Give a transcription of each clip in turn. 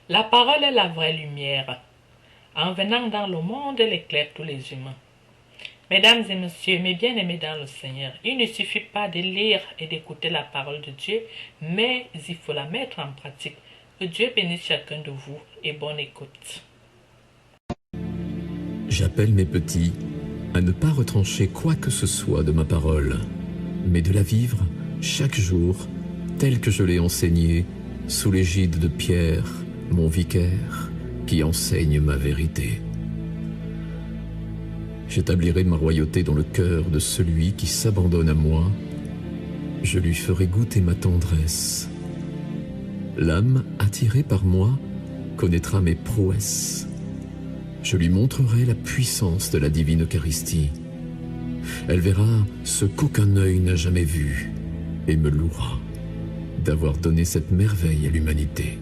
La parole est la vraie lumière. En venant dans le monde, elle éclaire tous les humains. Mesdames et messieurs, mes bien-aimés dans le Seigneur, il ne suffit pas de lire et d'écouter la parole de Dieu, mais il faut la mettre en pratique. Que Dieu bénisse chacun de vous et bonne écoute. J'appelle mes petits à ne pas retrancher quoi que ce soit de ma parole, mais de la vivre chaque jour telle que je l'ai enseignée sous l'égide de Pierre, mon vicaire, qui enseigne ma vérité. J'établirai ma royauté dans le cœur de celui qui s'abandonne à moi. Je lui ferai goûter ma tendresse. L'âme attirée par moi connaîtra mes prouesses. Je lui montrerai la puissance de la divine Eucharistie. Elle verra ce qu'aucun œil n'a jamais vu et me louera d'avoir donné cette merveille à l'humanité.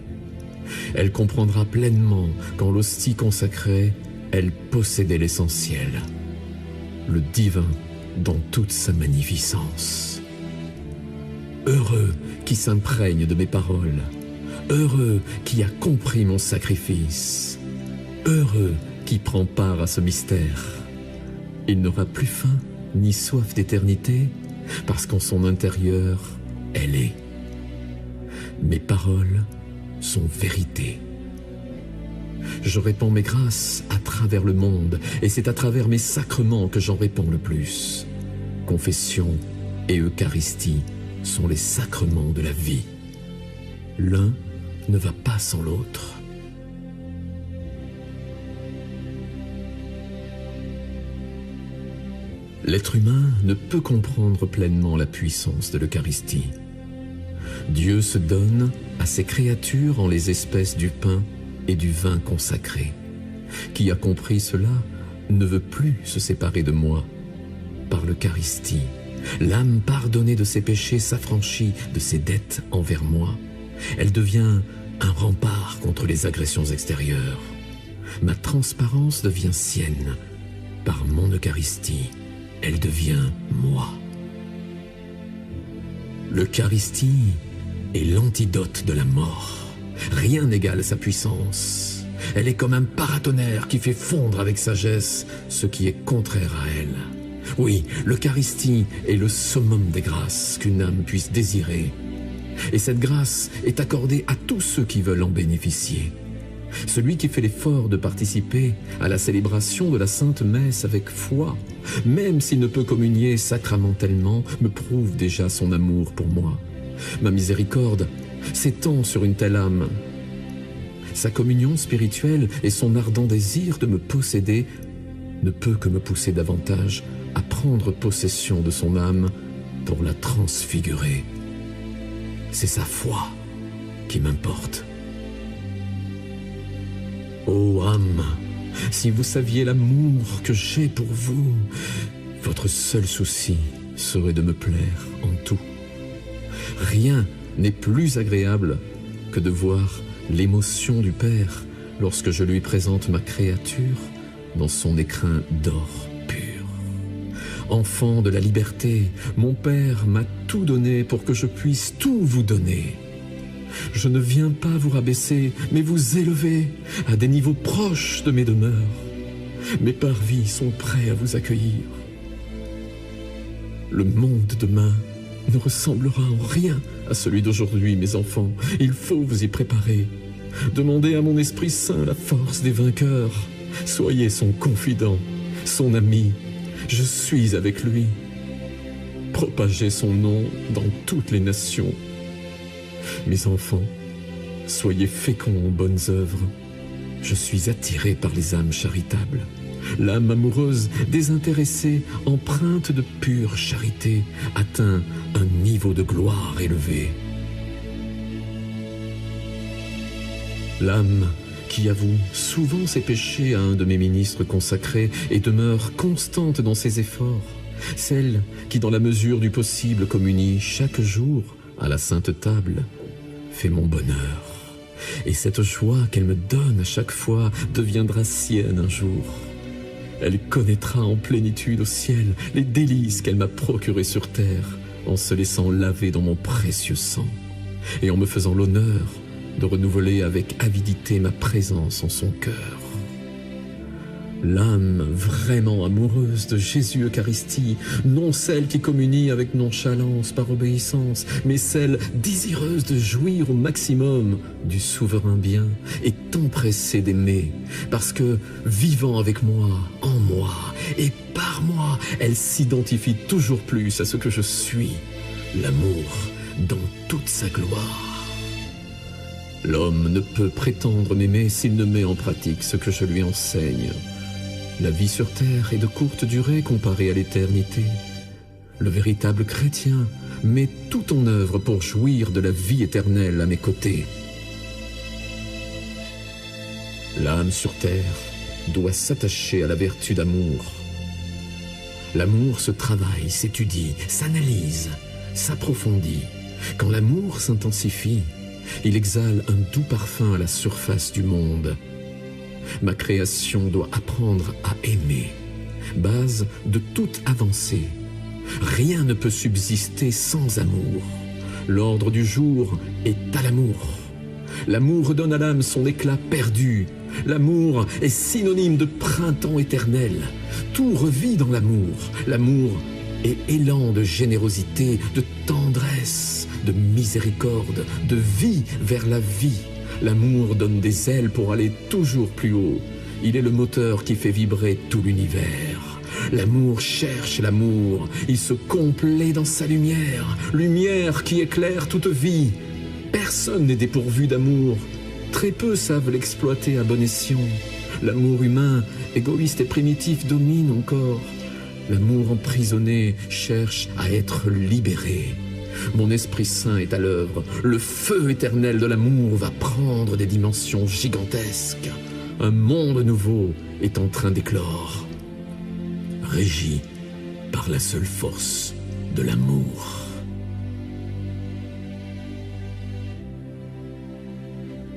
Elle comprendra pleinement qu'en l'hostie consacrée, elle possédait l'essentiel, le divin dans toute sa magnificence. Heureux qui s'imprègne de mes paroles, heureux qui a compris mon sacrifice, heureux qui prend part à ce mystère. Il n'aura plus faim ni soif d'éternité, parce qu'en son intérieur, elle est. Mes paroles sont vérité. Je répands mes grâces à travers le monde, et c'est à travers mes sacrements que j'en répands le plus. Confession et Eucharistie sont les sacrements de la vie. L'un ne va pas sans l'autre. L'être humain ne peut comprendre pleinement la puissance de l'Eucharistie. Dieu se donne à ses créatures en les espèces du pain et du vin consacré. Qui a compris cela ne veut plus se séparer de moi. Par l'Eucharistie, l'âme pardonnée de ses péchés s'affranchit de ses dettes envers moi. Elle devient un rempart contre les agressions extérieures. Ma transparence devient sienne. Par mon Eucharistie, elle devient moi. L'Eucharistie est l'antidote de la mort. Rien n'égale sa puissance. Elle est comme un paratonnerre qui fait fondre avec sagesse ce qui est contraire à elle. Oui, l'Eucharistie est le summum des grâces qu'une âme puisse désirer. Et cette grâce est accordée à tous ceux qui veulent en bénéficier. Celui qui fait l'effort de participer à la célébration de la Sainte Messe avec foi, même s'il ne peut communier sacramentellement, me prouve déjà son amour pour moi. Ma miséricorde s'étend sur une telle âme. Sa communion spirituelle et son ardent désir de me posséder ne peut que me pousser davantage à prendre possession de son âme pour la transfigurer. C'est sa foi qui m'importe. Ô âme, si vous saviez l'amour que j'ai pour vous, votre seul souci serait de me plaire en tout. Rien n'est plus agréable que de voir l'émotion du Père lorsque je lui présente ma créature dans son écrin d'or pur. Enfant de la liberté, mon Père m'a tout donné pour que je puisse tout vous donner. Je ne viens pas vous rabaisser, mais vous élever à des niveaux proches de mes demeures. Mes parvis sont prêts à vous accueillir. Le monde de demain ne ressemblera en rien à celui d'aujourd'hui, mes enfants. Il faut vous y préparer. Demandez à mon Esprit Saint la force des vainqueurs. Soyez son confident, son ami. Je suis avec lui. Propagez son nom dans toutes les nations. Mes enfants, soyez féconds en bonnes œuvres. Je suis attiré par les âmes charitables. L'âme amoureuse, désintéressée, empreinte de pure charité, atteint un niveau de gloire élevé. L'âme qui avoue souvent ses péchés à un de mes ministres consacrés et demeure constante dans ses efforts. Celle qui, dans la mesure du possible, communie chaque jour à la sainte table, fait mon bonheur. Et cette joie qu'elle me donne à chaque fois deviendra sienne un jour. Elle connaîtra en plénitude au ciel les délices qu'elle m'a procurées sur terre en se laissant laver dans mon précieux sang et en me faisant l'honneur de renouveler avec avidité ma présence en son cœur. L'âme vraiment amoureuse de Jésus Eucharistie, non celle qui communie avec nonchalance par obéissance, mais celle désireuse de jouir au maximum du souverain bien, est empressée d'aimer, parce que, vivant avec moi, en moi et par moi, elle s'identifie toujours plus à ce que je suis, l'amour dans toute sa gloire. L'homme ne peut prétendre m'aimer s'il ne met en pratique ce que je lui enseigne. La vie sur terre est de courte durée comparée à l'éternité. Le véritable chrétien met tout en œuvre pour jouir de la vie éternelle à mes côtés. L'âme sur terre doit s'attacher à la vertu d'amour. L'amour se travaille, s'étudie, s'analyse, s'approfondit. Quand l'amour s'intensifie, il exhale un doux parfum à la surface du monde. Ma création doit apprendre à aimer, base de toute avancée. Rien ne peut subsister sans amour. L'ordre du jour est à l'amour. L'amour donne à l'âme son éclat perdu. L'amour est synonyme de printemps éternel. Tout revit dans l'amour. L'amour est élan de générosité, de tendresse, de miséricorde, de vie vers la vie. L'amour donne des ailes pour aller toujours plus haut. Il est le moteur qui fait vibrer tout l'univers. L'amour cherche l'amour. Il se complaît dans sa lumière. Lumière qui éclaire toute vie. Personne n'est dépourvu d'amour. Très peu savent l'exploiter à bon escient. L'amour humain, égoïste et primitif, domine encore. L'amour emprisonné cherche à être libéré. Mon Esprit Saint est à l'œuvre. Le feu éternel de l'amour va prendre des dimensions gigantesques. Un monde nouveau est en train d'éclore, régi par la seule force de l'amour.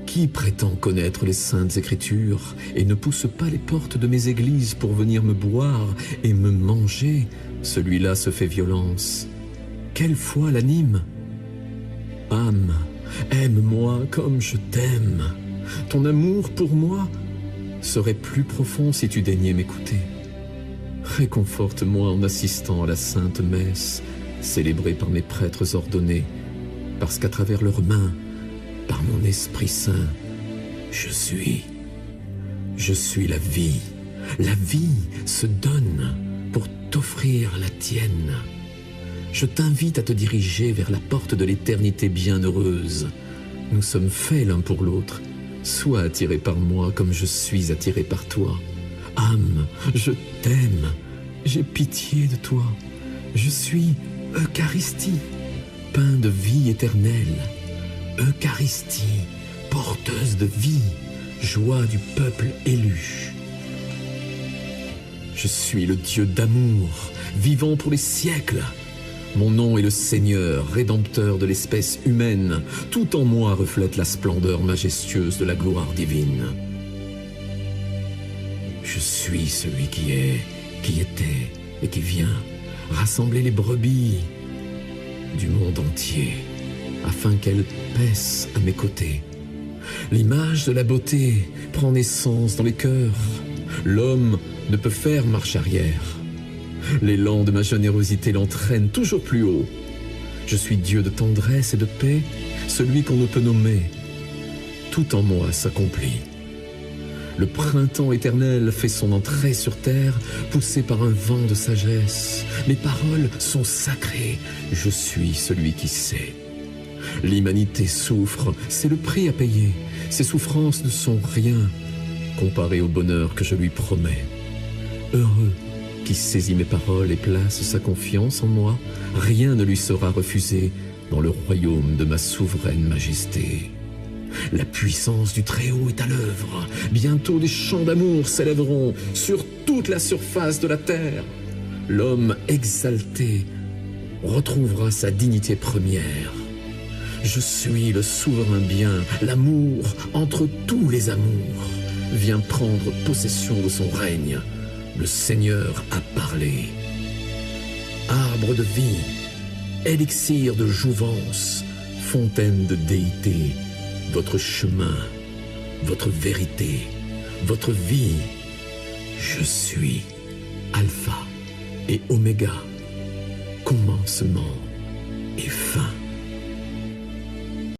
Qui prétend connaître les saintes écritures et ne pousse pas les portes de mes églises pour venir me boire et me manger, celui-là se fait violence. Quelle foi l'anime? Âme, aime-moi comme je t'aime. Ton amour pour moi serait plus profond si tu daignais m'écouter. Réconforte-moi en assistant à la sainte messe, célébrée par mes prêtres ordonnés, parce qu'à travers leurs mains, par mon Esprit Saint, je suis la vie. La vie se donne pour t'offrir la tienne. Je t'invite à te diriger vers la porte de l'éternité bienheureuse. Nous sommes faits l'un pour l'autre. Sois attiré par moi comme je suis attiré par toi. Âme, je t'aime. J'ai pitié de toi. Je suis Eucharistie, pain de vie éternelle. Eucharistie, porteuse de vie, joie du peuple élu. Je suis le Dieu d'amour, vivant pour les siècles. Mon nom est le Seigneur, rédempteur de l'espèce humaine. Tout en moi reflète la splendeur majestueuse de la gloire divine. Je suis celui qui est, qui était et qui vient rassembler les brebis du monde entier, afin qu'elles paissent à mes côtés. L'image de la beauté prend naissance dans les cœurs. L'homme ne peut faire marche arrière. L'élan de ma générosité l'entraîne toujours plus haut. Je suis Dieu de tendresse et de paix, celui qu'on ne peut nommer. Tout en moi s'accomplit. Le printemps éternel fait son entrée sur terre, poussé par un vent de sagesse. Mes paroles sont sacrées, je suis celui qui sait. L'humanité souffre, c'est le prix à payer. Ses souffrances ne sont rien comparées au bonheur que je lui promets. Heureux qui saisit mes paroles et place sa confiance en moi, rien ne lui sera refusé dans le royaume de ma souveraine majesté. La puissance du Très-Haut est à l'œuvre. Bientôt des chants d'amour s'élèveront sur toute la surface de la terre. L'homme exalté retrouvera sa dignité première. Je suis le souverain bien, l'amour entre tous les amours. Vient prendre possession de son règne. Le Seigneur a parlé. Arbre de vie, élixir de jouvence, fontaine de déité, votre chemin, votre vérité, votre vie. Je suis Alpha et Oméga, commencement et fin.